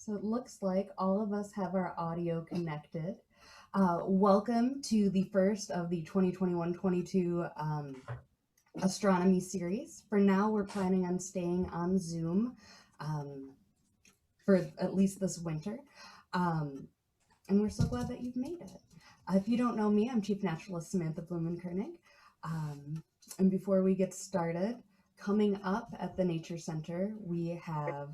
So it looks like all of us have our audio connected. Welcome to the first of the 2021-22 astronomy series. For now, we're planning on staying on Zoom for at least this winter. And we're so glad that you've made it. If you don't know me, I'm Chief Naturalist Samantha Blumenkoenig. And before we get started, coming up at the Nature Center, we have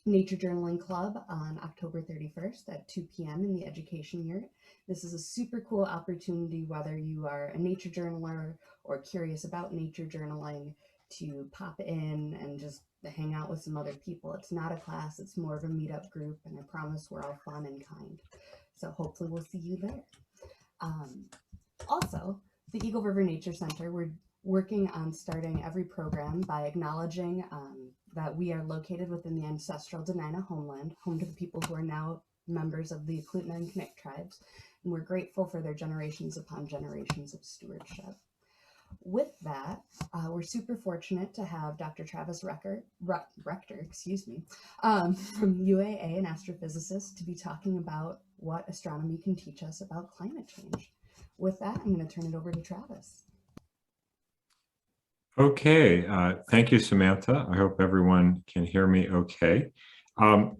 Nature Journaling Club on October 31st at 2 p.m. in the Education Yurt. This is a super cool opportunity, whether you are a nature journaler or curious about nature journaling, to pop in and just hang out with some other people. It's not a class, it's more of a meetup group, and I promise we're all fun and kind. So hopefully we'll see you there. Also, the Eagle River Nature Center, we're working on starting every program by acknowledging that we are located within the ancestral Dena'ina homeland, home to the people who are now members of the Kootenai and Knik tribes, and we're grateful for their generations upon generations of stewardship. With that, we're super fortunate to have Dr. Travis Rector, from UAA, an astrophysicist, to be talking about what astronomy can teach us about climate change. With that, I'm going to turn it over to Travis. Okay, thank you, Samantha. I hope everyone can hear me okay. I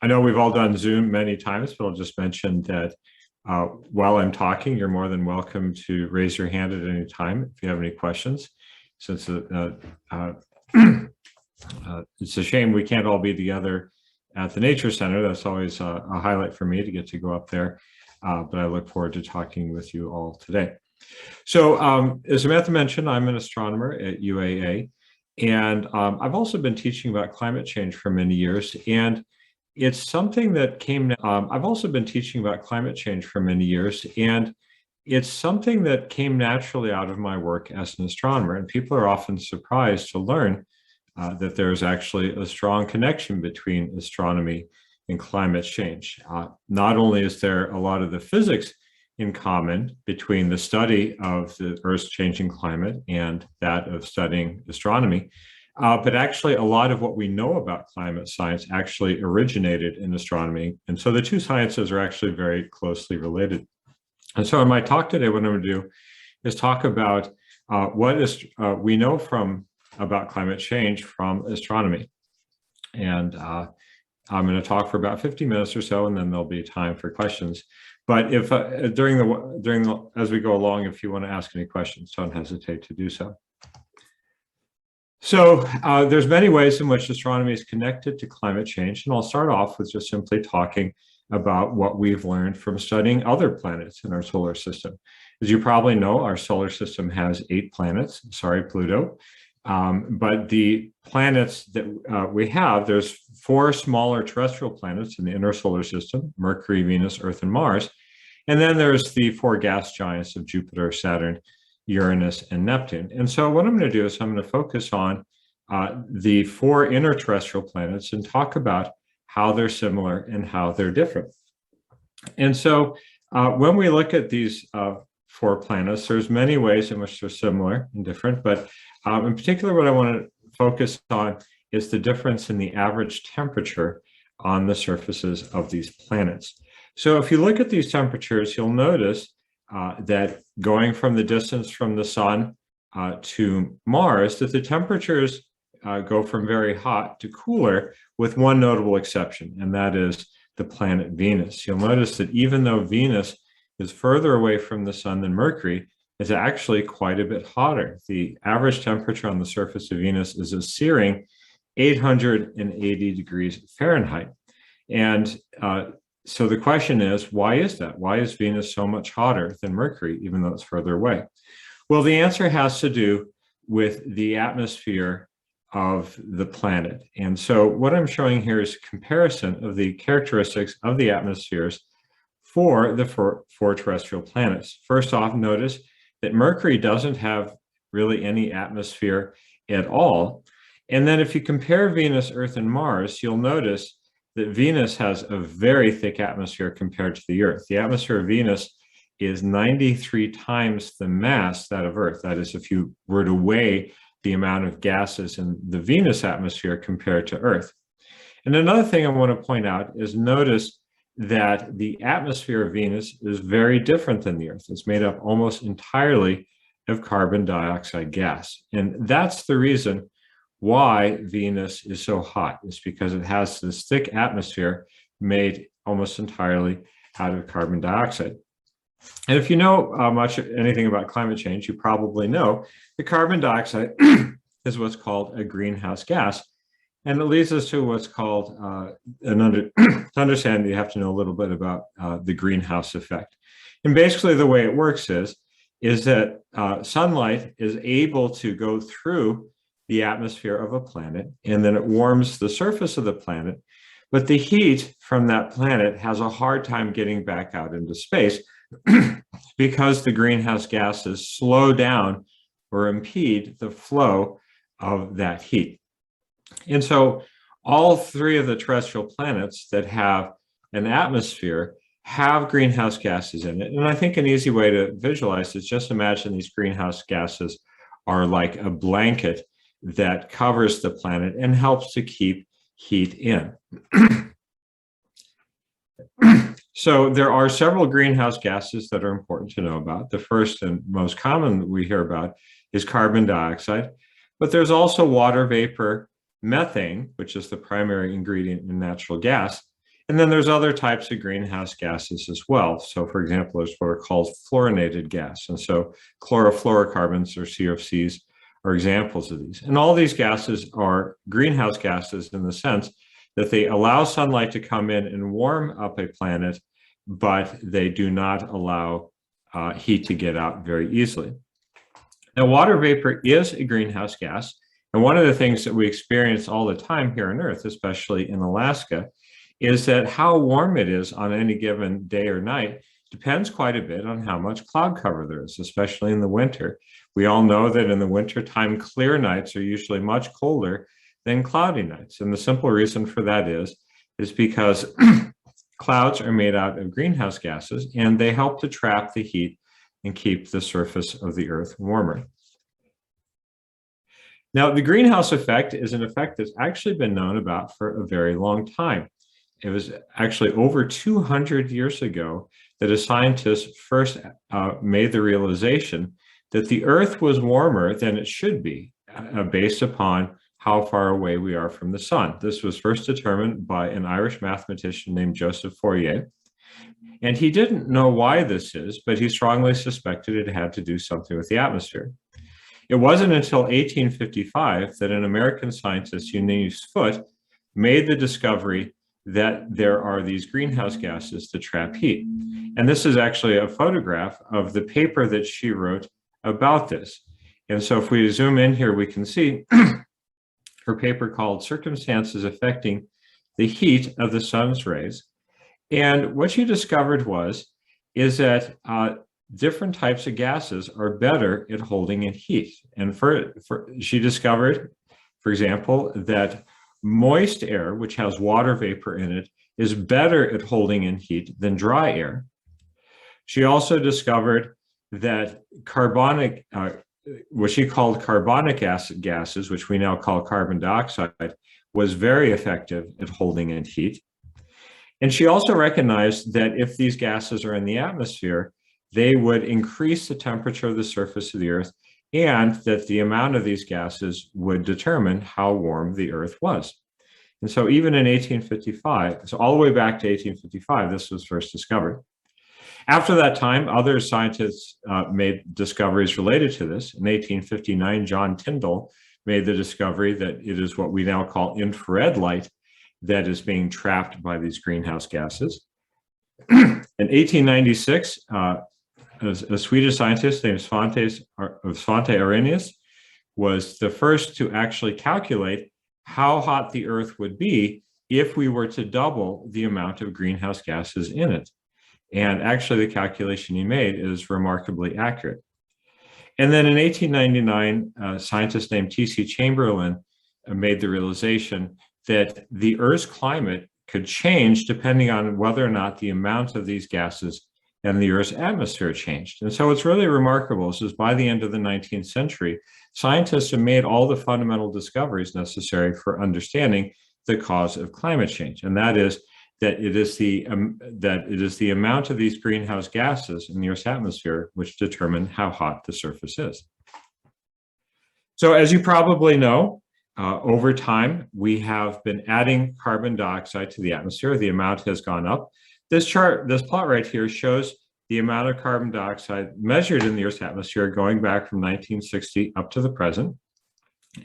know we've all done Zoom many times, but I'll just mention that while I'm talking, you're more than welcome to raise your hand at any time if you have any questions, since it's a shame we can't all be together at the Nature Center. That's always a highlight for me to get to go up there, but I look forward to talking with you all today. So as Samantha mentioned, I'm an astronomer at UAA, and I've also been teaching about climate change for many years. And it's something that came naturally out of my work as an astronomer. And people are often surprised to learn that there's actually a strong connection between astronomy and climate change. Not only is there a lot of the physics in common between the study of the Earth's changing climate and that of studying astronomy, but actually a lot of what we know about climate science actually originated in astronomy. And so the two sciences are actually very closely related. And so in my talk today, what I'm going to do is talk about what we know about climate change from astronomy. And I'm going to talk for about 50 minutes or so, and then there'll be time for questions. But if as we go along, if you want to ask any questions, don't hesitate to do so. So there's many ways in which astronomy is connected to climate change, and I'll start off with just simply talking about what we've learned from studying other planets in our solar system. As you probably know, our solar system has 8 planets. Sorry, Pluto. But the planets that we have, there's 4 smaller terrestrial planets in the inner solar system: Mercury, Venus, Earth, and Mars. And then there's the 4 gas giants of Jupiter, Saturn, Uranus, and Neptune. And so what I'm going to do is I'm going to focus on the 4 inner terrestrial planets and talk about how they're similar and how they're different. And so when we look at these 4 planets, there's many ways in which they're similar and different, but in particular, what I want to focus on is the difference in the average temperature on the surfaces of these planets. So if you look at these temperatures, you'll notice that going from the distance from the sun to Mars, that the temperatures go from very hot to cooler, with one notable exception, and that is the planet Venus. You'll notice that even though Venus is further away from the sun than Mercury, it's actually quite a bit hotter. The average temperature on the surface of Venus is a searing 880 degrees Fahrenheit. And so the question is, why is that? Why is Venus so much hotter than Mercury, even though it's further away? Well, the answer has to do with the atmosphere of the planet. And so what I'm showing here is a comparison of the characteristics of the atmospheres for the 4 terrestrial planets. First off, notice that Mercury doesn't have really any atmosphere at all. And then if you compare Venus, Earth, and Mars, you'll notice that Venus has a very thick atmosphere compared to the Earth. The atmosphere of Venus is 93 times the mass that of Earth. That is, if you were to weigh the amount of gases in the Venus atmosphere compared to Earth. And another thing I want to point out is notice that the atmosphere of Venus is very different than the Earth. It's made up almost entirely of carbon dioxide gas. And that's the reason why Venus is so hot. It's because it has this thick atmosphere made almost entirely out of carbon dioxide. And if you know anything about climate change, you probably know that carbon dioxide is what's called a greenhouse gas. And it leads us to what's called, to understand, you have to know a little bit about the greenhouse effect. And basically the way it works is that sunlight is able to go through the atmosphere of a planet, and then it warms the surface of the planet. But the heat from that planet has a hard time getting back out into space because the greenhouse gases slow down or impede the flow of that heat. And so all three of the terrestrial planets that have an atmosphere have greenhouse gases in it. And I think an easy way to visualize is just imagine these greenhouse gases are like a blanket that covers the planet and helps to keep heat in. So there are several greenhouse gases that are important to know about. The first and most common we hear about is carbon dioxide, but there's also water vapor, methane, which is the primary ingredient in natural gas. And then there's other types of greenhouse gases as well. So for example, there's what are called fluorinated gas. And so chlorofluorocarbons or CFCs are examples of these. And all these gases are greenhouse gases in the sense that they allow sunlight to come in and warm up a planet, but they do not allow heat to get out very easily. Now, water vapor is a greenhouse gas. And one of the things that we experience all the time here on Earth, especially in Alaska, is that how warm it is on any given day or night depends quite a bit on how much cloud cover there is, especially in the winter. We all know that in the wintertime, clear nights are usually much colder than cloudy nights. And the simple reason for that is because clouds are made out of greenhouse gases and they help to trap the heat and keep the surface of the Earth warmer. Now, the greenhouse effect is an effect that's actually been known about for a very long time. It was actually over 200 years ago that a scientist first made the realization that the Earth was warmer than it should be based upon how far away we are from the sun. This was first determined by an Irish mathematician named Joseph Fourier. And he didn't know why this is, but he strongly suspected it had to do something with the atmosphere. It wasn't until 1855 that an American scientist, Eunice Foote, made the discovery that there are these greenhouse gases that trap heat. And this is actually a photograph of the paper that she wrote about this. And so if we zoom in here, we can see her paper called Circumstances Affecting the Heat of the Sun's Rays. And what she discovered is that different types of gases are better at holding in heat. And she discovered, for example, that moist air, which has water vapor in it, is better at holding in heat than dry air. She also discovered that what she called carbonic acid gases, which we now call carbon dioxide, was very effective at holding in heat. And she also recognized that if these gases are in the atmosphere, they would increase the temperature of the surface of the Earth, and that the amount of these gases would determine how warm the Earth was. And so even in 1855, so all the way back to 1855, this was first discovered. After that time, other scientists made discoveries related to this. In 1859, John Tyndall made the discovery that it is what we now call infrared light that is being trapped by these greenhouse gases. In 1896, a Swedish scientist named Svante Arrhenius was the first to actually calculate how hot the Earth would be if we were to double the amount of greenhouse gases in it. And actually, the calculation he made is remarkably accurate. And then in 1899, a scientist named T.C. Chamberlain made the realization that the Earth's climate could change depending on whether or not the amount of these gases and the Earth's atmosphere changed. And so it's really remarkable. This is by the end of the 19th century, scientists have made all the fundamental discoveries necessary for understanding the cause of climate change, and that is that it is the amount of these greenhouse gases in the Earth's atmosphere which determine how hot the surface is. So as you probably know, over time, we have been adding carbon dioxide to the atmosphere. The amount has gone up. This plot right here shows the amount of carbon dioxide measured in the Earth's atmosphere going back from 1960 up to the present.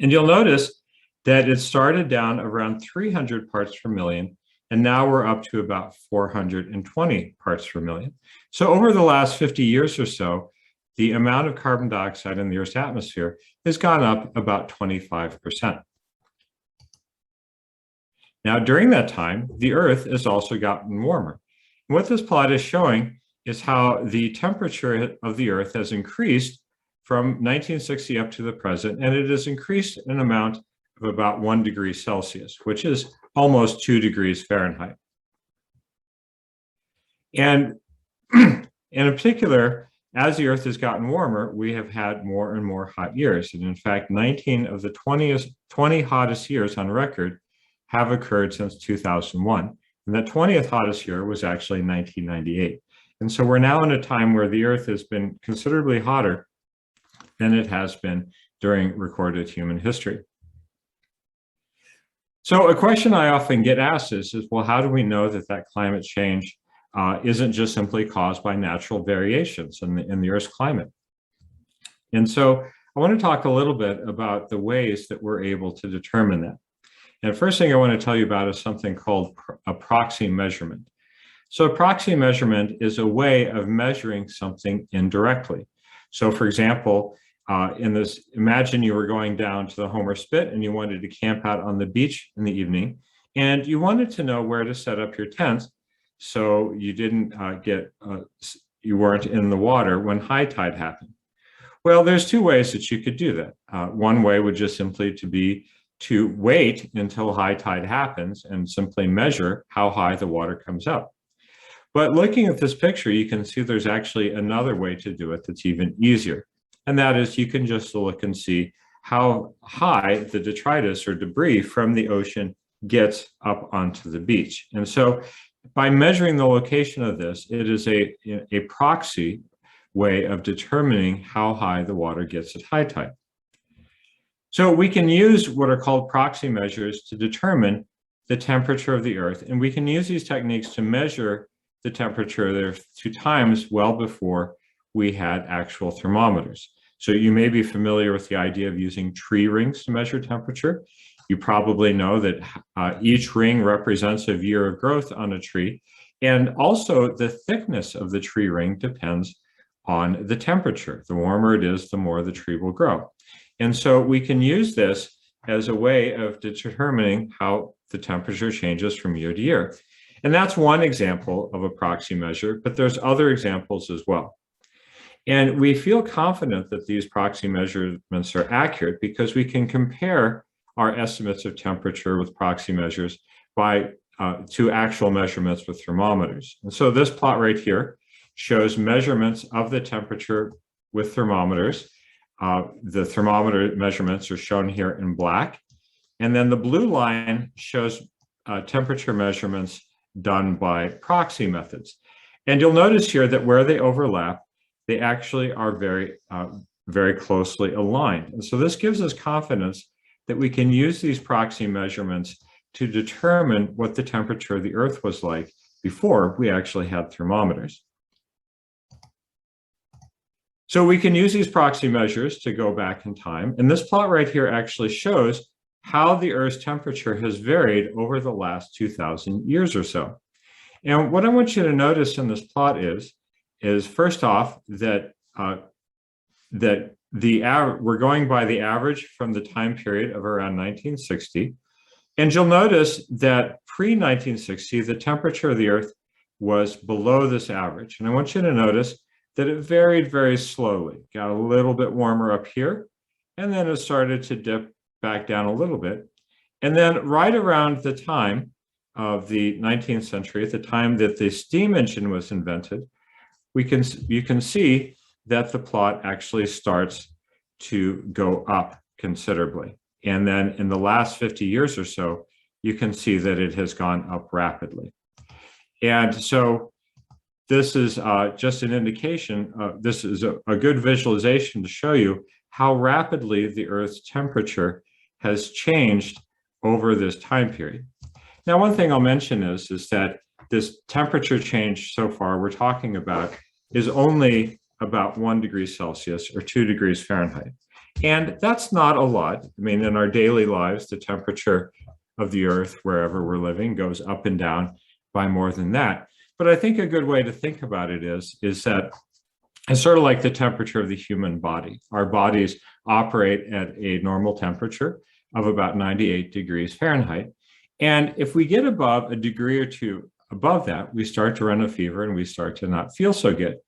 And you'll notice that it started down around 300 parts per million, and now we're up to about 420 parts per million. So over the last 50 years or so, the amount of carbon dioxide in the Earth's atmosphere has gone up about 25%. Now, during that time, the Earth has also gotten warmer. And what this plot is showing is how the temperature of the Earth has increased from 1960 up to the present, and it has increased an amount of about 1 degree Celsius, which is almost 2 degrees Fahrenheit. And in particular, as the Earth has gotten warmer, we have had more and more hot years. And in fact, 19 of the 20 hottest years on record have occurred since 2001. And the 20th hottest year was actually 1998. And so we're now in a time where the Earth has been considerably hotter than it has been during recorded human history. So a question I often get asked is well, how do we know that climate change isn't just simply caused by natural variations in the Earth's climate? And so I want to talk a little bit about the ways that we're able to determine that. And the first thing I want to tell you about is something called a proxy measurement. So a proxy measurement is a way of measuring something indirectly. So for example, imagine you were going down to the Homer Spit and you wanted to camp out on the beach in the evening, and you wanted to know where to set up your tent so you didn't you weren't in the water when high tide happened. Well, there's two ways that you could do that. One way would just simply be to wait until high tide happens and simply measure how high the water comes up. But looking at this picture, you can see there's actually another way to do it that's even easier. And that is you can just look and see how high the detritus or debris from the ocean gets up onto the beach. And so by measuring the location of this, it is a proxy way of determining how high the water gets at high tide. So we can use what are called proxy measures to determine the temperature of the Earth. And we can use these techniques to measure the temperature of the Earth to times well before we had actual thermometers. So you may be familiar with the idea of using tree rings to measure temperature. You probably know that each ring represents a year of growth on a tree. And also the thickness of the tree ring depends on the temperature. The warmer it is, the more the tree will grow. And so we can use this as a way of determining how the temperature changes from year to year. And that's one example of a proxy measure, but there's other examples as well. And we feel confident that these proxy measurements are accurate because we can compare our estimates of temperature with proxy measures to actual measurements with thermometers. And so this plot right here shows measurements of the temperature with thermometers. The thermometer measurements are shown here in black. And then the blue line shows temperature measurements done by proxy methods. And you'll notice here that where they overlap, they actually are very closely aligned. And so this gives us confidence that we can use these proxy measurements to determine what the temperature of the Earth was like before we actually had thermometers. So we can use these proxy measures to go back in time. And this plot right here actually shows how the Earth's temperature has varied over the last 2,000 years or so. And what I want you to notice in this plot is first off that we're going by the average from the time period of around 1960. And you'll notice that pre-1960, the temperature of the Earth was below this average. And I want you to notice that it varied very slowly, got a little bit warmer up here, and then it started to dip back down a little bit. And then right around the time of the 19th century, at the time that the steam engine was invented, you can see that the plot actually starts to go up considerably. And then in the last 50 years or so, you can see that it has gone up rapidly. And so this is just an indication, this is a good visualization to show you how rapidly the Earth's temperature has changed over this time period. Now, one thing I'll mention is that this temperature change so far we're talking about is only about 1 degree Celsius or 2 degrees Fahrenheit. And that's not a lot. I mean, in our daily lives, the temperature of the Earth, wherever we're living, goes up and down by more than that. But I think a good way to think about it is that it's sort of like the temperature of the human body. Our bodies operate at a normal temperature of about 98 degrees Fahrenheit. And if we get above a degree or two above that, we start to run a fever and we start to not feel so good.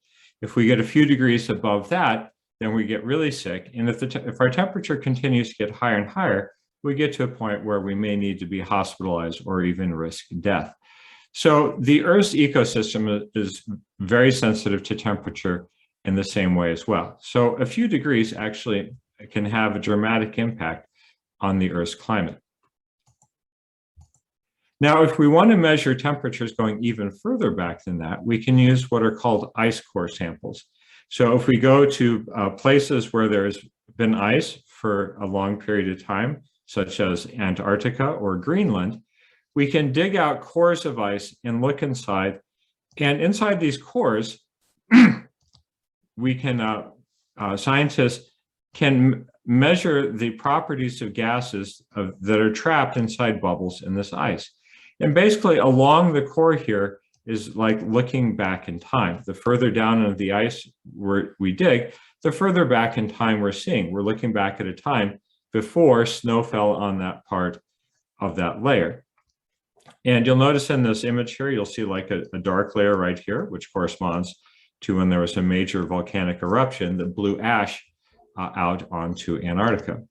If we get a few degrees above that, then we get really sick. And if our temperature continues to get higher and higher, we get to a point where we may need to be hospitalized or even risk death. So the Earth's ecosystem is very sensitive to temperature in the same way as well. So a few degrees actually can have a dramatic impact on the Earth's climate. Now, if we want to measure temperatures going even further back than that, we can use what are called ice core samples. So if we go to places where there's been ice for a long period of time, such as Antarctica or Greenland, we can dig out cores of ice and look inside. And inside these cores, we can, scientists can measure the properties of gases that are trapped inside bubbles in this ice. And basically along the core here is like looking back in time. The further down into the ice we dig, the further back in time we're seeing. We're looking back at a time before snow fell on that part of that layer. And you'll notice in this image here, you'll see like a dark layer right here, which corresponds to when there was a major volcanic eruption that blew ash out onto Antarctica.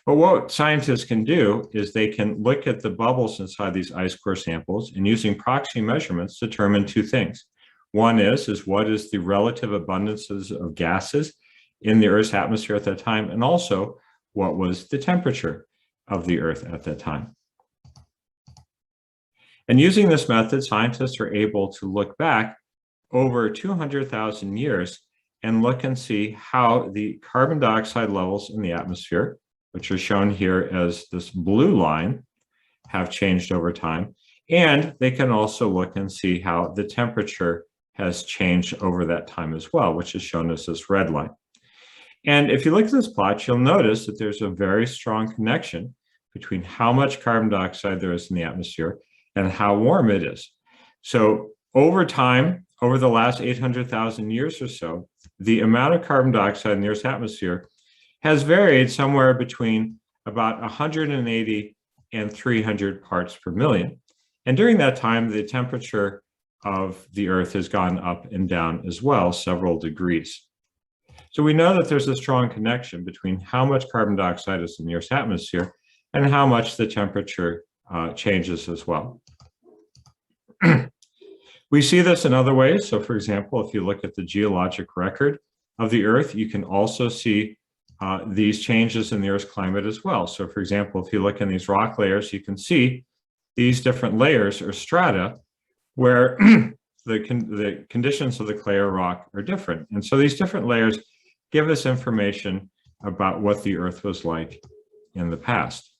But what scientists can do is they can look at the bubbles inside these ice core samples and using proxy measurements determine two things. One is what is the relative abundances of gases in the Earth's atmosphere at that time, and also what was the temperature of the Earth at that time. And using this method, scientists are able to look back over 200,000 years and look and see how the carbon dioxide levels in the atmosphere, which are shown here as this blue line, have changed over time. And they can also look and see how the temperature has changed over that time as well, which is shown as this red line. And if you look at this plot, you'll notice that there's a very strong connection between how much carbon dioxide there is in the atmosphere and how warm it is. So over time, over the last 800,000 years or so, the amount of carbon dioxide in the Earth's atmosphere has varied somewhere between about 180 and 300 parts per million. And during that time, the temperature of the Earth has gone up and down as well, several degrees. So we know that there's a strong connection between how much carbon dioxide is in the Earth's atmosphere and how much the temperature changes as well. We see this in other ways. So for example, if you look at the geologic record of the Earth, you can also see these changes in the Earth's climate as well. So for example, if you look in these rock layers, you can see these different layers or strata where the conditions of the clay or rock are different. And so these different layers give us information about what the Earth was like in the past.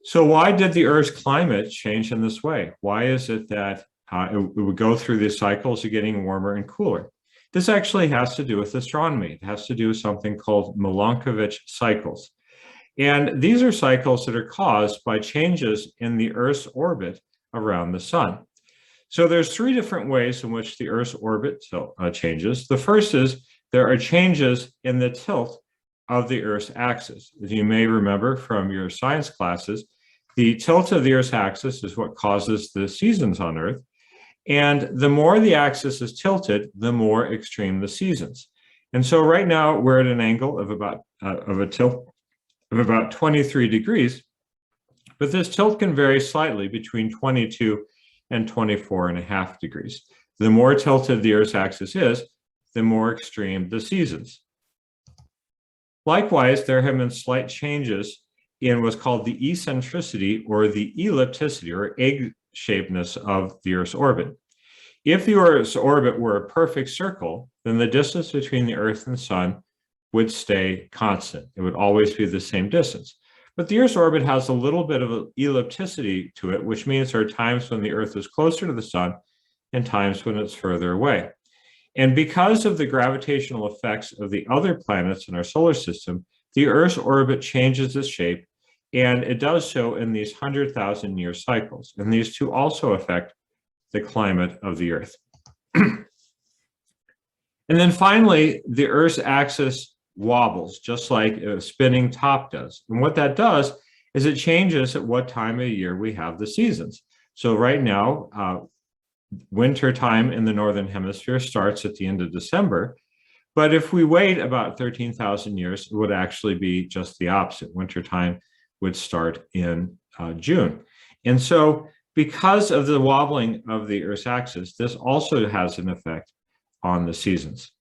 So why did the Earth's climate change in this way? Why is it that it would go through these cycles of getting warmer and cooler? This actually has to do with astronomy. It has to do with something called MILANKOVITCH cycles. And these are cycles that are caused by changes in the Earth's orbit around the sun. So there's three different ways in which the Earth's orbit changes. The first is there are changes in the tilt of the Earth's axis. As you may remember from your science classes, the tilt of the Earth's axis is what causes the seasons on Earth. And the more the axis is tilted, the more extreme the seasons. And so right now we're at an angle of a tilt of about 23 degrees, but this tilt can vary slightly between 22 and 24.5 degrees. The more tilted the Earth's axis is, the more extreme the seasons. Likewise, there have been slight changes in what's called the eccentricity or the ellipticity or egg-shapedness of the Earth's orbit. If the Earth's orbit were a perfect circle, then the distance between the Earth and the Sun would stay constant. It would always be the same distance. But the Earth's orbit has a little bit of an ellipticity to it, which means there are times when the Earth is closer to the Sun and times when it's further away. And because of the gravitational effects of the other planets in our solar system, the Earth's orbit changes its shape, and it does so in these 100,000-year cycles. And these two also affect the climate of the Earth. And then finally, the Earth's axis wobbles, just like a spinning top does. And what that does is it changes at what time of year we have the seasons. So right now, winter time in the Northern Hemisphere starts at the end of December. But if we wait about 13,000 years, it would actually be just the opposite. Winter time would start in June. And so because of the wobbling of the Earth's axis, this also has an effect on the seasons.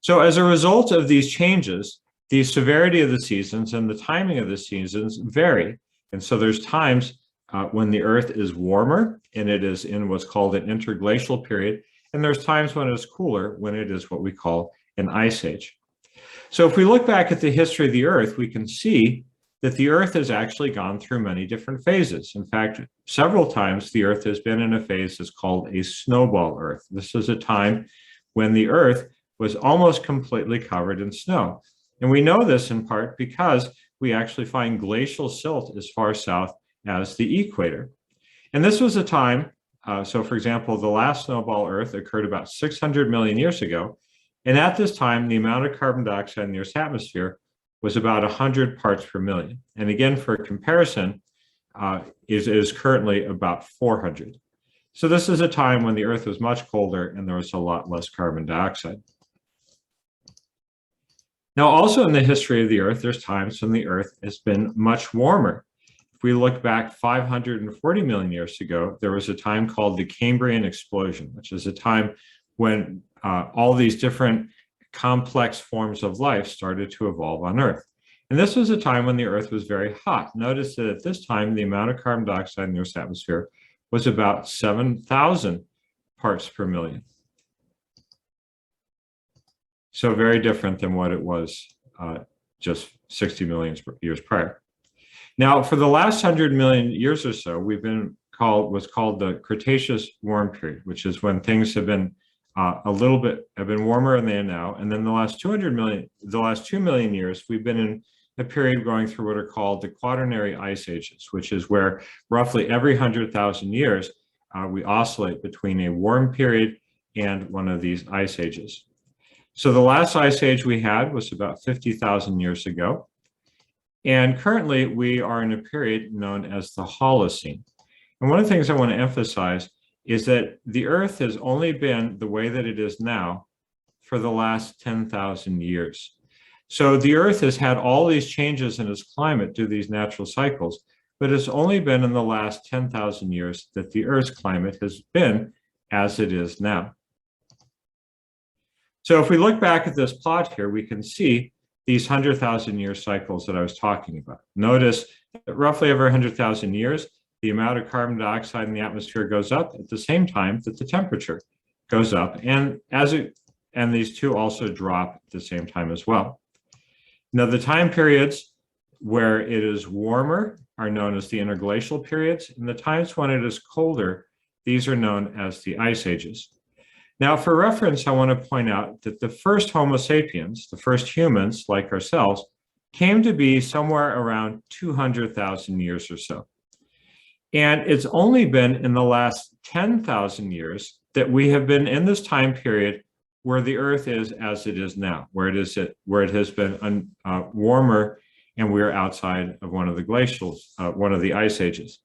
So as a result of these changes, the severity of the seasons and the timing of the seasons vary. And so there's times when the Earth is warmer and it is in what's called an interglacial period. And there's times when it's cooler, when it is what we call an ice age. So if we look back at the history of the Earth, we can see that the Earth has actually gone through many different phases. In fact, several times the Earth has been in a phase that's called a snowball Earth. This is a time when the Earth was almost completely covered in snow. And we know this in part because we actually find glacial silt as far south as the equator. And this was a time, so for example, the last snowball Earth occurred about 600 million years ago. And at this time, the amount of carbon dioxide in the Earth's atmosphere was about 100 parts per million. And again, for comparison, is currently about 400. So this is a time when the Earth was much colder and there was a lot less carbon dioxide. Now, also in the history of the Earth, there's times when the Earth has been much warmer. If we look back 540 million years ago, there was a time called the Cambrian Explosion, which is a time when all these different complex forms of life started to evolve on Earth. And this was a time when the Earth was very hot. Notice that at this time, the amount of carbon dioxide in the Earth's atmosphere was about 7,000 parts per million. So very different than what it was just 60 million years prior. Now, for the last 100 million years or so, we've been what's called the Cretaceous warm period, which is when things have been have been warmer than they are now. And then the last 2 million years, we've been in a period going through what are called the Quaternary Ice Ages, which is where roughly every 100,000 years, we oscillate between a warm period and one of these ice ages. So the last ice age we had was about 50,000 years ago. And currently we are in a period known as the Holocene. And one of the things I want to emphasize is that the Earth has only been the way that it is now for the last 10,000 years. So the Earth has had all these changes in its climate due to these natural cycles, but it's only been in the last 10,000 years that the Earth's climate has been as it is now. So if we look back at this plot here, we can see these 100,000 year cycles that I was talking about. Notice that roughly every 100,000 years, the amount of carbon dioxide in the atmosphere goes up at the same time that the temperature goes up. And these two also drop at the same time as well. Now, the time periods where it is warmer are known as the interglacial periods, and the times when it is colder, these are known as the ice ages. Now, for reference, I want to point out that the first Homo sapiens, the first humans like ourselves, came to be somewhere around 200,000 years or so. And it's only been in the last 10,000 years that we have been in this time period where the Earth is as it is now, where it has been warmer and we're outside of one of the glacials, one of the ice ages.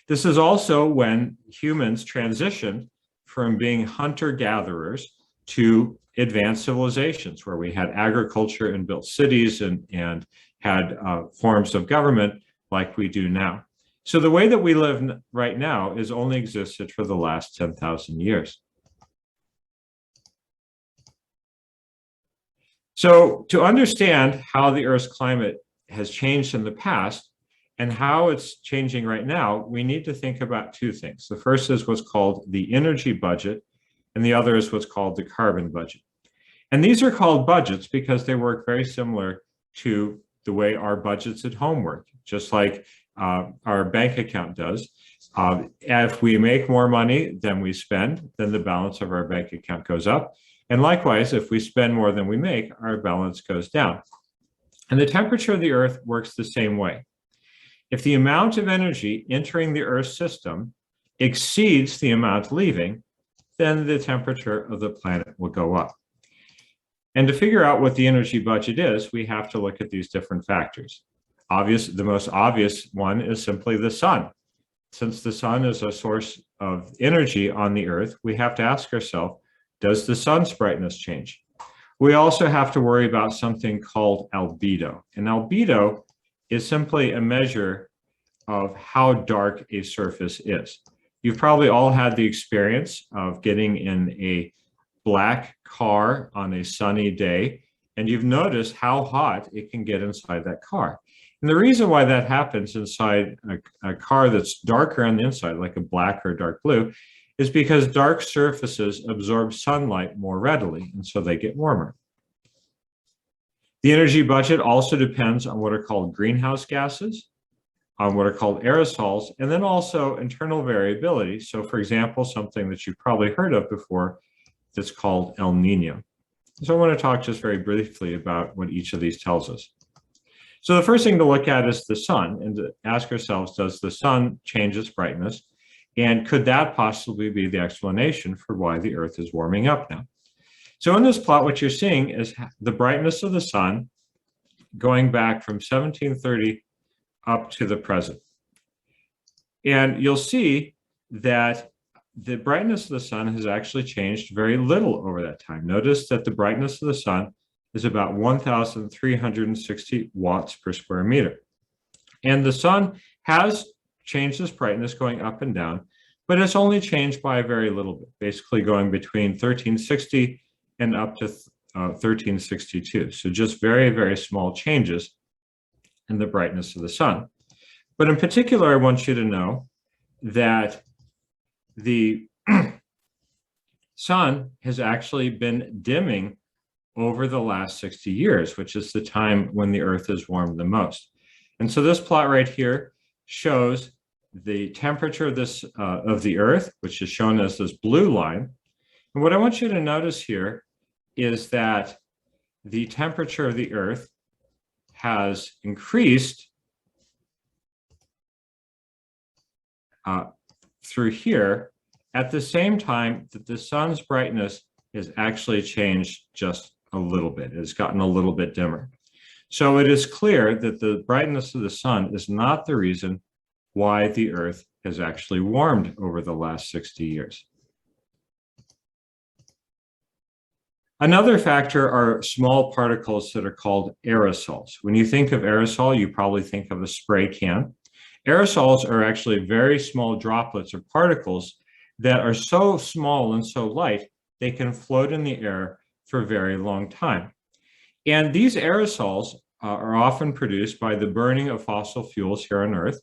This is also when humans transitioned from being hunter-gatherers to advanced civilizations, where we had agriculture and built cities and had forms of government like we do now. So the way that we live right now has only existed for the last 10,000 years. So to understand how the Earth's climate has changed in the past and how it's changing right now, we need to think about two things. The first is what's called the energy budget, and the other is what's called the carbon budget. And these are called budgets because they work very similar to the way our budgets at home work, just like our bank account does. If we make more money than we spend, then the balance of our bank account goes up. And likewise, if we spend more than we make, our balance goes down. And the temperature of the Earth works the same way. If the amount of energy entering the Earth system exceeds the amount leaving, then the temperature of the planet will go up. And to figure out what the energy budget is, we have to look at these different factors. The most obvious one is simply the sun. Since the sun is a source of energy on the Earth, we have to ask ourselves, does the sun's brightness change? We also have to worry about something called albedo. And albedo is simply a measure of how dark a surface is. You've probably all had the experience of getting in a black car on a sunny day, and you've noticed how hot it can get inside that car. And the reason why that happens inside a car that's darker on the inside, like a black or dark blue, is because dark surfaces absorb sunlight more readily, and so they get warmer. The energy budget also depends on what are called greenhouse gases, on what are called aerosols, and then also internal variability. So for example, something that you've probably heard of before that's called El Nino. So I want to talk just very briefly about what each of these tells us. So the first thing to look at is the sun, and to ask ourselves, does the sun change its brightness? And could that possibly be the explanation for why the Earth is warming up now? So in this plot, what you're seeing is the brightness of the sun going back from 1730 up to the present. And you'll see that the brightness of the sun has actually changed very little over that time. Notice that the brightness of the sun is about 1,360 watts per square meter. And the sun has changed its brightness going up and down, but it's only changed by a very little bit, basically going between 1360 and up to 1362. So just very, very small changes in the brightness of the sun. But in particular, I want you to know that the sun has actually been dimming over the last 60 years, which is the time when the Earth is warmed the most. And so this plot right here shows the temperature of the Earth, which is shown as this blue line. And what I want you to notice here is that the temperature of the Earth has increased through here at the same time that the sun's brightness has actually changed just a little bit. It's gotten a little bit dimmer. So it is clear that the brightness of the sun is not the reason why the Earth has actually warmed over the last 60 years. Another factor are small particles that are called aerosols. When you think of aerosol, you probably think of a spray can. Aerosols are actually very small droplets or particles that are so small and so light, they can float in the air for a very long time. And these aerosols are often produced by the burning of fossil fuels here on Earth,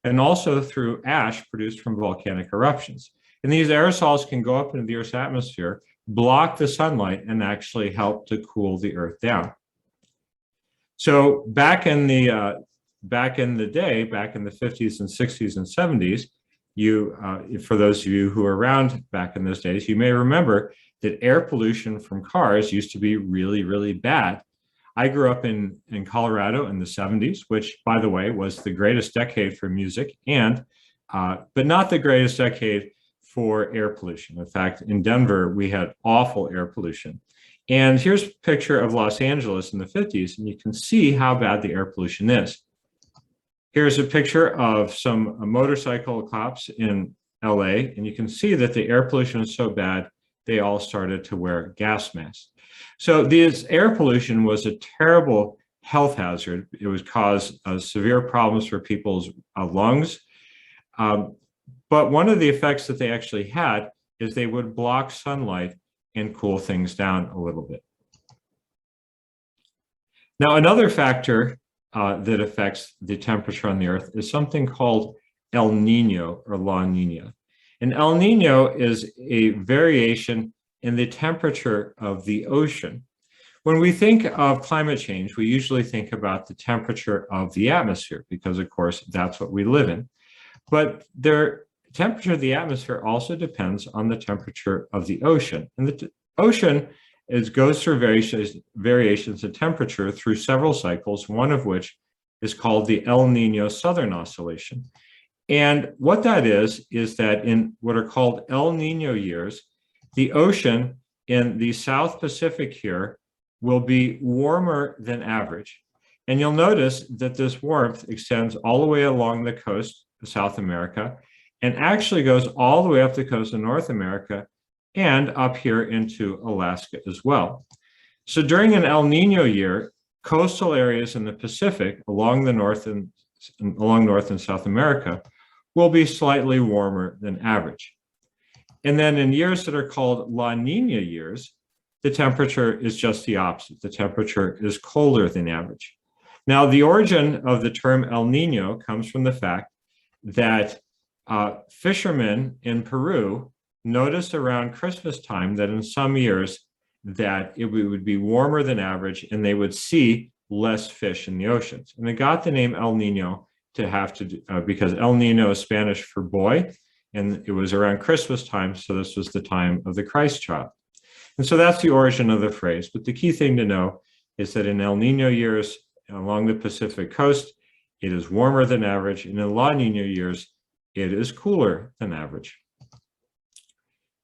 and also through ash produced from volcanic eruptions. And these aerosols can go up into the Earth's atmosphere, block the sunlight, and actually help to cool the Earth down. So back in the day, back in the 50s and 60s and 70s, for those of you who were around back in those days, you may remember that air pollution from cars used to be really, really bad. I grew up in Colorado in the 70s, which, by the way, was the greatest decade for music, but not the greatest decade for air pollution. In fact, in Denver, we had awful air pollution. And here's a picture of Los Angeles in the 50s, and you can see how bad the air pollution is. Here's a picture of some motorcycle cops in LA, and you can see that the air pollution is so bad, they all started to wear gas masks. So this air pollution was a terrible health hazard. It would cause severe problems for people's lungs. But one of the effects that they actually had is they would block sunlight and cool things down a little bit. Now, another factor that affects the temperature on the Earth is something called El Nino or La Nina. And El Nino is a variation in the temperature of the ocean. When we think of climate change, we usually think about the temperature of the atmosphere because, of course, that's what we live in. But the temperature of the atmosphere also depends on the temperature of the ocean. And the ocean goes through variations in temperature through several cycles, one of which is called the El Nino Southern Oscillation. And what that is that in what are called El Nino years, the ocean in the South Pacific here will be warmer than average. And you'll notice that this warmth extends all the way along the coast of South America and actually goes all the way up the coast of North America and up here into Alaska as well. So during an El Nino year, coastal areas in the Pacific along North and South America will be slightly warmer than average. And then in years that are called La Nina years, the temperature is just the opposite. The temperature is colder than average. Now, the origin of the term El Nino comes from the fact that fishermen in Peru noticed around Christmas time that in some years that it would be warmer than average and they would see less fish in the oceans. And they got the name El Nino because El Nino is Spanish for boy, and it was around Christmas time, so this was the time of the Christ child. And so that's the origin of the phrase. But the key thing to know is that in El Nino years along the Pacific coast, it is warmer than average, and in La Nina years, it is cooler than average.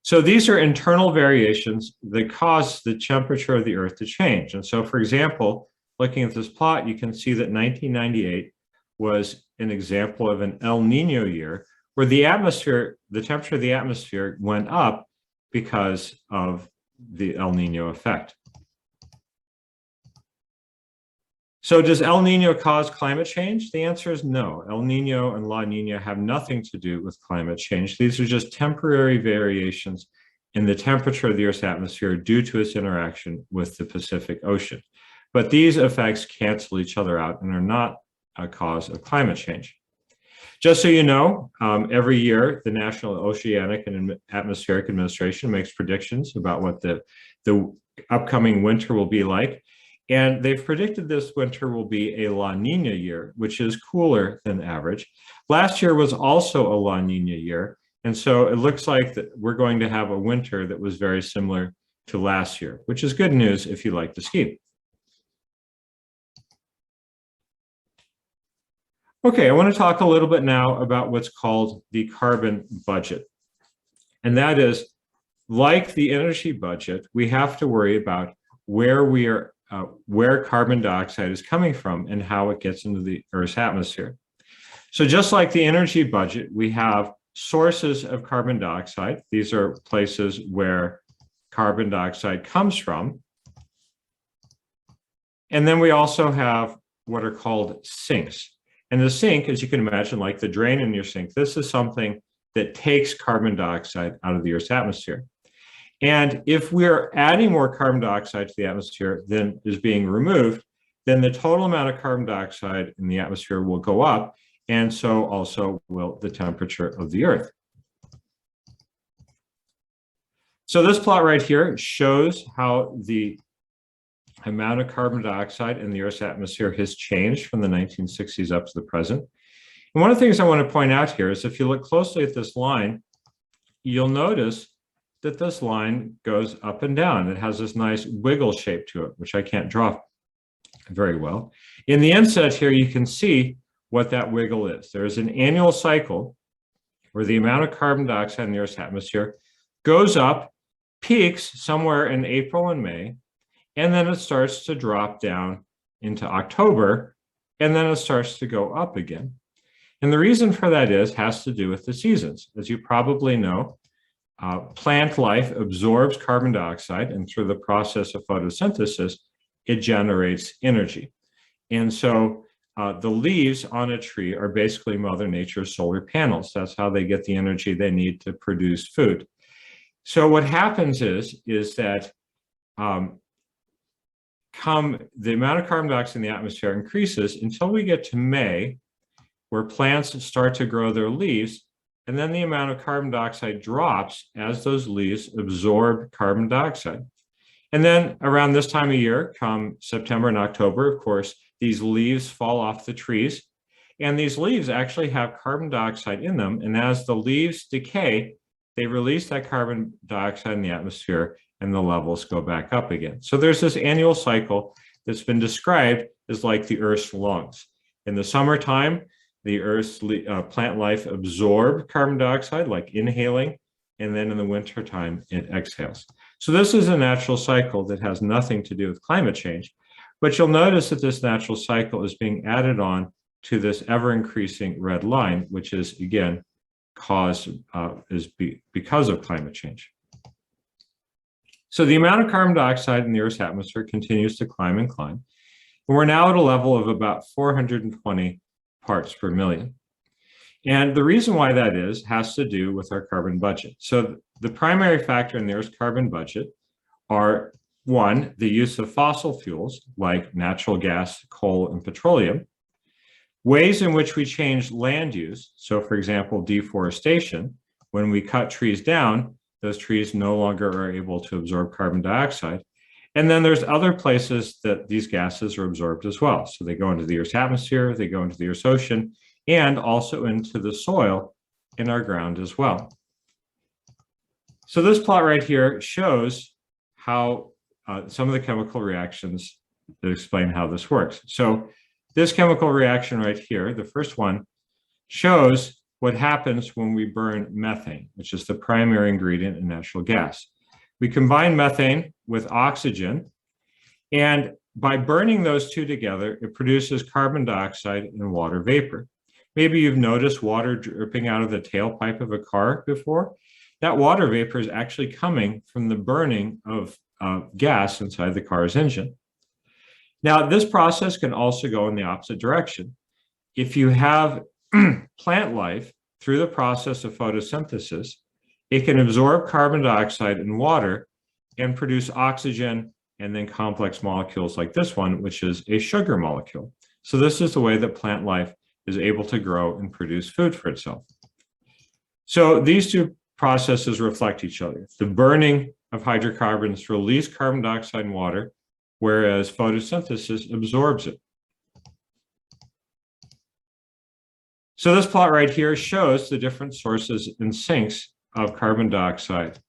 So these are internal variations that cause the temperature of the Earth to change. And so, for example, looking at this plot, you can see that 1998 was an example of an El Nino year where the temperature of the atmosphere went up because of the El Nino effect. So does El Nino cause climate change? The answer is no. El Nino and La Nina have nothing to do with climate change. These are just temporary variations in the temperature of the Earth's atmosphere due to its interaction with the Pacific Ocean. But these effects cancel each other out and are not a cause of climate change. Just so you know, every year, the National Oceanic and Atmospheric Administration makes predictions about what the upcoming winter will be like. And they've predicted this winter will be a La Nina year, which is cooler than average. Last year was also a La Nina year. And so it looks like that we're going to have a winter that was very similar to last year, which is good news if you like to ski. Okay, I want to talk a little bit now about what's called the carbon budget. And that is, like the energy budget, we have to worry about where carbon dioxide is coming from and how it gets into the Earth's atmosphere. So just like the energy budget, we have sources of carbon dioxide. These are places where carbon dioxide comes from. And then we also have what are called sinks. And the sink, as you can imagine, like the drain in your sink, this is something that takes carbon dioxide out of the Earth's atmosphere. And if we're adding more carbon dioxide to the atmosphere than is being removed, then the total amount of carbon dioxide in the atmosphere will go up, and so also will the temperature of the Earth. So this plot right here shows how the amount of carbon dioxide in the Earth's atmosphere has changed from the 1960s up to the present. And one of the things I want to point out here is if you look closely at this line, you'll notice that this line goes up and down. It has this nice wiggle shape to it, which I can't draw very well. In the inset here, you can see what that wiggle is. There's an annual cycle where the amount of carbon dioxide in the Earth's atmosphere goes up, peaks somewhere in April and May, and then it starts to drop down into October, and then it starts to go up again. And the reason for that has to do with the seasons. As you probably know, plant life absorbs carbon dioxide, and through the process of photosynthesis, it generates energy. And so the leaves on a tree are basically Mother Nature's solar panels. That's how they get the energy they need to produce food. So what happens is that the amount of carbon dioxide in the atmosphere increases until we get to May, where plants start to grow their leaves, and then the amount of carbon dioxide drops as those leaves absorb carbon dioxide. And then around this time of year, come September and October, of course, these leaves fall off the trees, and these leaves actually have carbon dioxide in them, and as the leaves decay, they release that carbon dioxide in the atmosphere, and the levels go back up again. So there's this annual cycle that's been described as like the Earth's lungs. In the summertime, the Earth's plant life absorbs carbon dioxide, like inhaling, and then in the wintertime, it exhales. So this is a natural cycle that has nothing to do with climate change, but you'll notice that this natural cycle is being added on to this ever-increasing red line, which is, again, because of climate change. So the amount of carbon dioxide in the Earth's atmosphere continues to climb and climb. And we're now at a level of about 420 parts per million. And the reason why that has to do with our carbon budget. So the primary factor in the Earth's carbon budget are, one, the use of fossil fuels like natural gas, coal, and petroleum, ways in which we change land use. So for example, deforestation. When we cut trees down, those trees no longer are able to absorb carbon dioxide. And then there's other places that these gases are absorbed as well. So they go into the Earth's atmosphere, they go into the Earth's ocean, and also into the soil in our ground as well. So this plot right here shows how some of the chemical reactions that explain how this works. So this chemical reaction right here, the first one, shows what happens when we burn methane, which is the primary ingredient in natural gas. We combine methane with oxygen, and by burning those two together, it produces carbon dioxide and water vapor. Maybe you've noticed water dripping out of the tailpipe of a car before. That water vapor is actually coming from the burning of gas inside the car's engine. Now, this process can also go in the opposite direction. If you have plant life through the process of photosynthesis, it can absorb carbon dioxide and water and produce oxygen and then complex molecules like this one, which is a sugar molecule. So this is the way that plant life is able to grow and produce food for itself. So these two processes reflect each other. The burning of hydrocarbons releases carbon dioxide and water, whereas photosynthesis absorbs it. So this plot right here shows the different sources and sinks of carbon dioxide.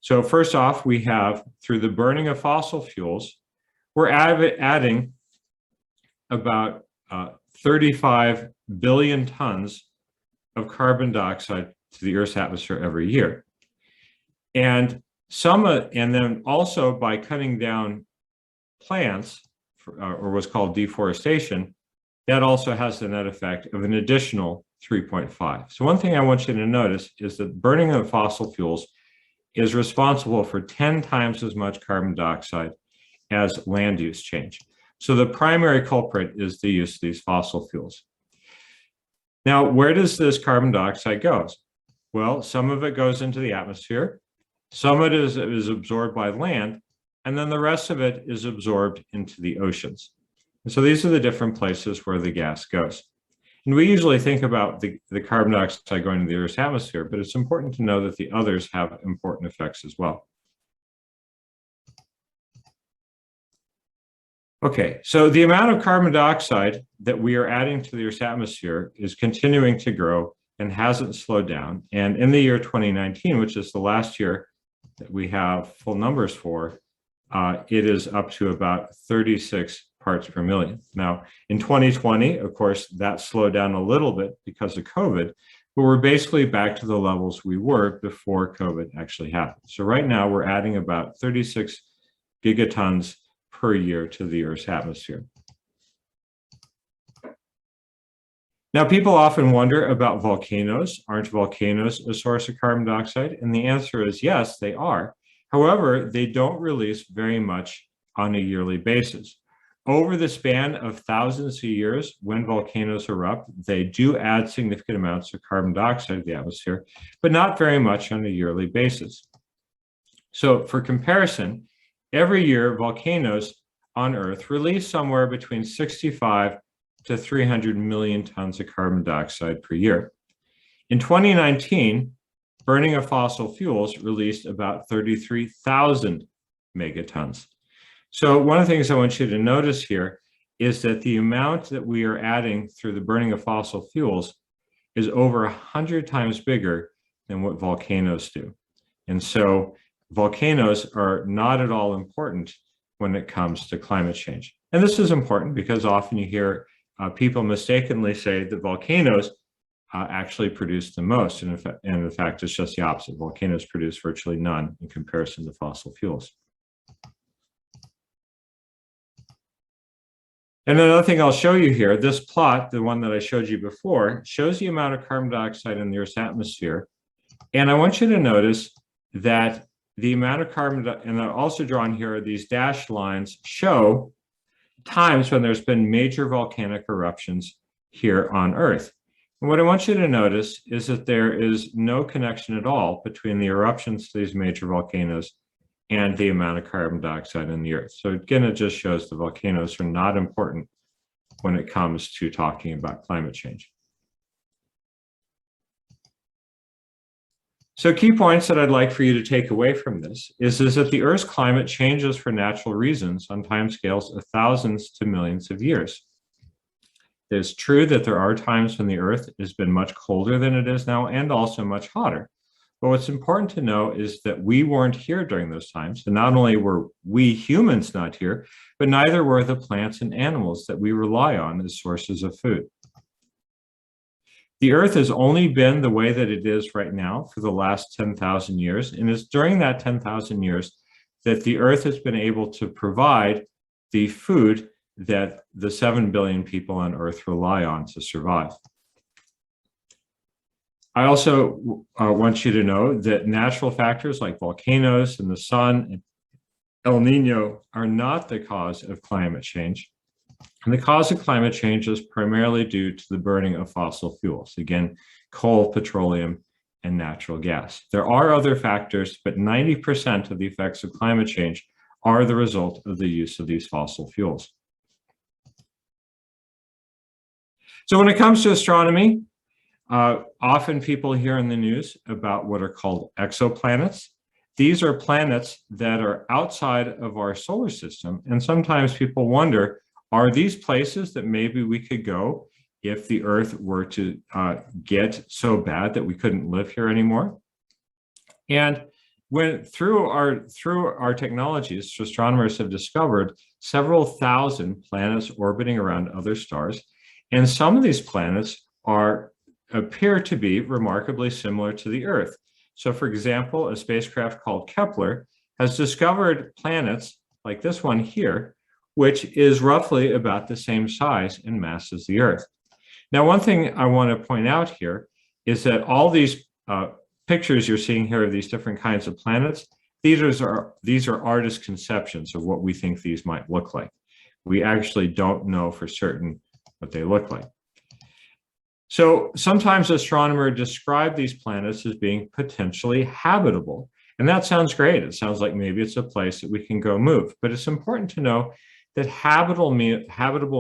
So first off, we have, through the burning of fossil fuels, we're adding about 35 billion tons of carbon dioxide to the Earth's atmosphere every year. And then also by cutting down plants, or what's called deforestation, that also has the net effect of an additional 3.5. So one thing I want you to notice is that burning of fossil fuels is responsible for 10 times as much carbon dioxide as land use change. So the primary culprit is the use of these fossil fuels. Now, where does this carbon dioxide go? Well, some of it goes into the atmosphere, some of it is absorbed by land, and then the rest of it is absorbed into the oceans. And so these are the different places where the gas goes. And we usually think about the carbon dioxide going into the Earth's atmosphere, but it's important to know that the others have important effects as well. Okay, so the amount of carbon dioxide that we are adding to the Earth's atmosphere is continuing to grow and hasn't slowed down. And in the year 2019, which is the last year that we have full numbers for, it is up to about 36 parts per million. Now, in 2020, of course, that slowed down a little bit because of COVID, but we're basically back to the levels we were before COVID actually happened. So right now, we're adding about 36 gigatons per year to the Earth's atmosphere. Now, people often wonder about volcanoes. Aren't volcanoes a source of carbon dioxide? And the answer is yes, they are. However, they don't release very much on a yearly basis. Over the span of thousands of years, when volcanoes erupt, they do add significant amounts of carbon dioxide to the atmosphere, but not very much on a yearly basis. So for comparison, every year volcanoes on Earth release somewhere between 65 to 300 million tons of carbon dioxide per year. In 2019, burning of fossil fuels released about 33,000 megatons. So one of the things I want you to notice here is that the amount that we are adding through the burning of fossil fuels is over 100 times bigger than what volcanoes do. And so volcanoes are not at all important when it comes to climate change. And this is important because often you hear people mistakenly say that volcanoes actually produce the most. And in fact, it's just the opposite. Volcanoes produce virtually none in comparison to fossil fuels. And another thing I'll show you here, this plot, the one that I showed you before, shows the amount of carbon dioxide in the Earth's atmosphere. And I want you to notice that the amount of carbon, and I've also drawn here, these dashed lines show times when there's been major volcanic eruptions here on Earth. And what I want you to notice is that there is no connection at all between the eruptions to these major volcanoes and the amount of carbon dioxide in the Earth. So again, it just shows the volcanoes are not important when it comes to talking about climate change. So key points that I'd like for you to take away from this is that the Earth's climate changes for natural reasons on timescales of thousands to millions of years. It's true that there are times when the Earth has been much colder than it is now and also much hotter. But what's important to know is that we weren't here during those times. And not only were we humans not here, but neither were the plants and animals that we rely on as sources of food. The Earth has only been the way that it is right now for the last 10,000 years. And it's during that 10,000 years that the Earth has been able to provide the food that the 7 billion people on Earth rely on to survive. I also want you to know that natural factors like volcanoes and the sun and El Nino are not the cause of climate change. And the cause of climate change is primarily due to the burning of fossil fuels. Again, coal, petroleum, and natural gas. There are other factors, but 90% of the effects of climate change are the result of the use of these fossil fuels. So when it comes to astronomy, often people hear in the news about what are called exoplanets. These are planets that are outside of our solar system. And sometimes people wonder, are these places that maybe we could go if the Earth were to get so bad that we couldn't live here anymore? And through our technologies, astronomers have discovered several thousand planets orbiting around other stars. And some of these planets appear to be remarkably similar to the Earth. So for example, a spacecraft called Kepler has discovered planets like this one here, which is roughly about the same size and mass as the Earth. Now, one thing I want to point out here is that all these pictures you're seeing here of these different kinds of planets, these are artist conceptions of what we think these might look like. We actually don't know for certain what they look like. So sometimes astronomers describe these planets as being potentially habitable. And that sounds great. It sounds like maybe it's a place that we can go move. But it's important to know that habitable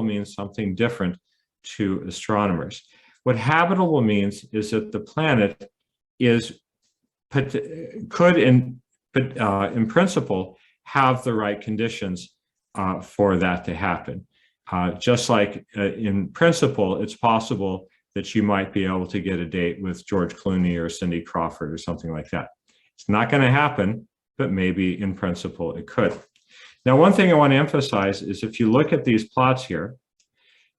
means something different to astronomers. What habitable means is that the planet could in principle have the right conditions for that to happen. Just like in principle, it's possible that you might be able to get a date with George Clooney or Cindy Crawford or something like that. It's not going to happen, but maybe in principle it could. Now, one thing I want to emphasize is if you look at these plots here,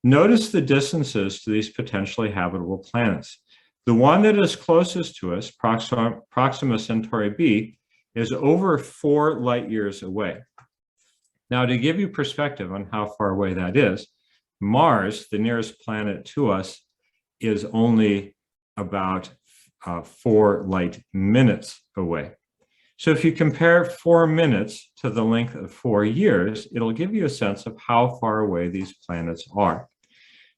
notice the distances to these potentially habitable planets. The one that is closest to us, Proxima Centauri b, is over 4 light years away. Now, to give you perspective on how far away that is, Mars, the nearest planet to us, is only about 4 light minutes away. So if you compare 4 minutes to the length of 4 years, it'll give you a sense of how far away these planets are.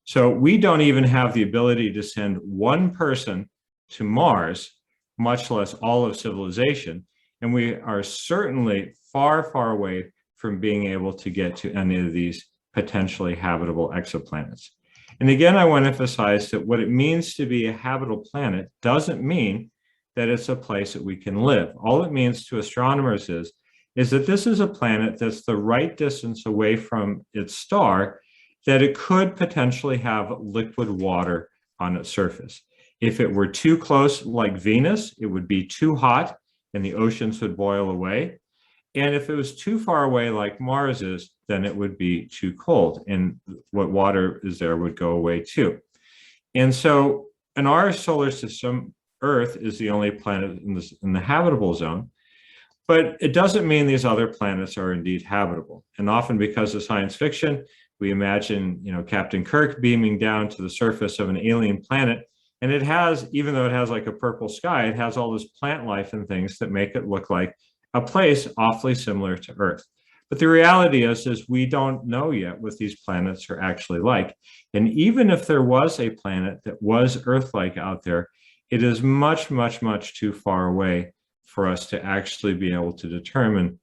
So we don't even have the ability to send one person to Mars, much less all of civilization. And we are certainly far, far away from being able to get to any of these potentially habitable exoplanets. And again, I want to emphasize that what it means to be a habitable planet doesn't mean that it's a place that we can live. All it means to astronomers is that this is a planet that's the right distance away from its star, that it could potentially have liquid water on its surface. If it were too close, like Venus, it would be too hot and the oceans would boil away. And if it was too far away, like Mars is, then it would be too cold, and what water is there would go away too. And so in our solar system, Earth is the only planet in the habitable zone, but it doesn't mean these other planets are indeed habitable. And often, because of science fiction, we imagine, Captain Kirk beaming down to the surface of an alien planet, and it has, even though it has like a purple sky, it has all this plant life and things that make it look like a place awfully similar to Earth. But the reality is we don't know yet what these planets are actually like. And even if there was a planet that was Earth-like out there, it is much, much, much too far away for us to actually be able to determine,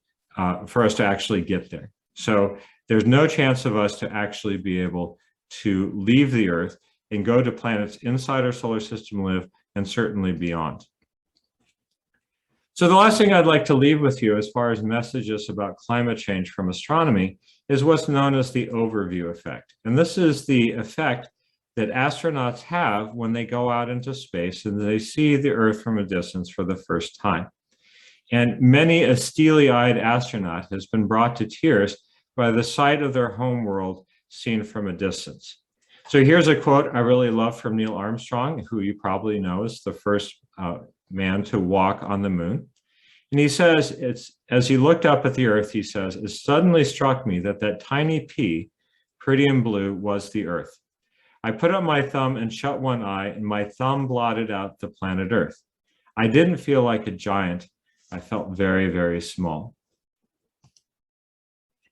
for us to actually get there. So there's no chance of us to actually be able to leave the Earth and go to planets inside our solar system, live, and certainly beyond. So the last thing I'd like to leave with you as far as messages about climate change from astronomy is what's known as the overview effect. And this is the effect that astronauts have when they go out into space and they see the Earth from a distance for the first time. And many a steely-eyed astronaut has been brought to tears by the sight of their home world seen from a distance. So here's a quote I really love from Neil Armstrong, who you probably know is the first man to walk on the moon. And he says, as he looked up at the Earth, he says, "It suddenly struck me that that tiny pea, pretty and blue, was the Earth. I put up my thumb and shut one eye, and my thumb blotted out the planet Earth. I didn't feel like a giant. I felt very, very small."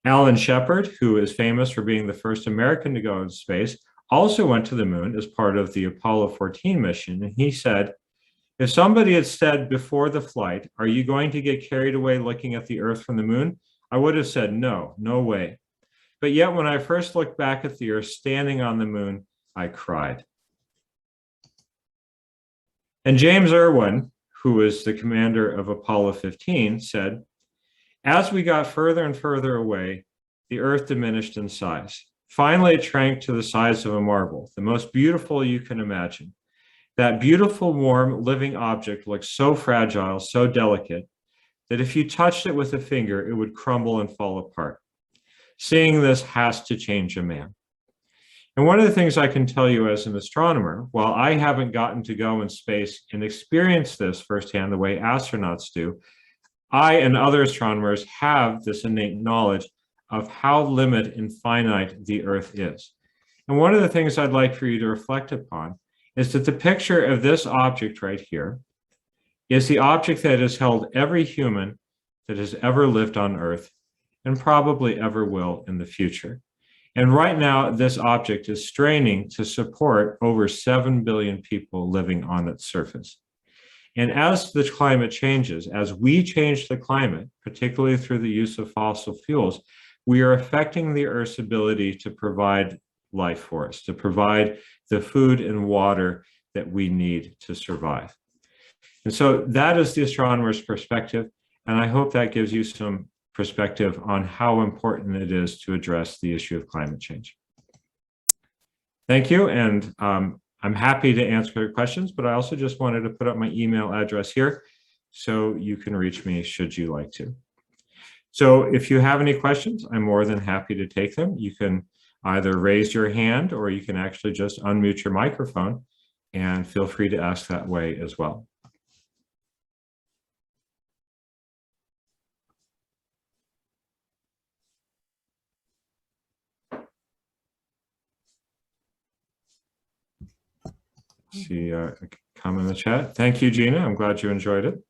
Alan Shepard, who is famous for being the first American to go into space, also went to the moon as part of the Apollo 14 mission. And he said, "If somebody had said before the flight, 'Are you going to get carried away looking at the Earth from the moon?' I would have said, no way. But yet when I first looked back at the Earth standing on the moon, I cried." And James Irwin, who is the commander of Apollo 15, said, "As we got further and further away, the Earth diminished in size. Finally, it shrank to the size of a marble, the most beautiful you can imagine. That beautiful, warm, living object looked so fragile, so delicate, that if you touched it with a finger, it would crumble and fall apart. Seeing this has to change a man." And one of the things I can tell you as an astronomer, while I haven't gotten to go in space and experience this firsthand the way astronauts do, I and other astronomers have this innate knowledge of how limited and finite the Earth is. And one of the things I'd like for you to reflect upon is that the picture of this object right here is the object that has held every human that has ever lived on Earth and probably ever will in the future. And right now, this object is straining to support over 7 billion people living on its surface. And as the climate changes, as we change the climate, particularly through the use of fossil fuels, we are affecting the Earth's ability to provide life for us, to provide the food and water that we need to survive. And so that is the astronomer's perspective, and I hope that gives you some perspective on how important it is to address the issue of climate change. Thank you, and I'm happy to answer questions, but I also just wanted to put up my email address here so you can reach me should you like to. So if you have any questions, I'm more than happy to take them. You can either raise your hand or you can actually just unmute your microphone, and feel free to ask that way as well. See a comment in the chat. Thank you, Gina. I'm glad you enjoyed it.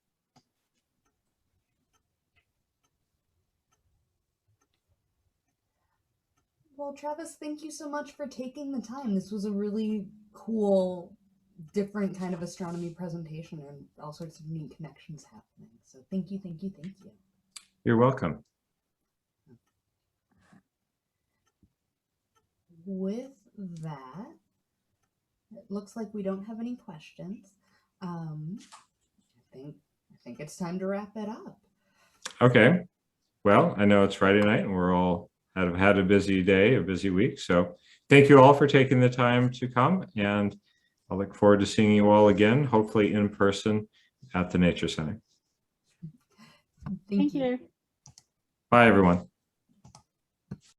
Well, Travis, thank you so much for taking the time. This was a really cool, different kind of astronomy presentation and all sorts of neat connections happening. So thank you, thank you, thank you. You're welcome. with that, it looks like we don't have any questions. I think it's time to wrap it up. Okay. Well, I know it's Friday night and we're all have had a busy day, a busy week. So thank you all for taking the time to come, and I look forward to seeing you all again, hopefully in person at the Nature Center. Thank you. Bye, everyone.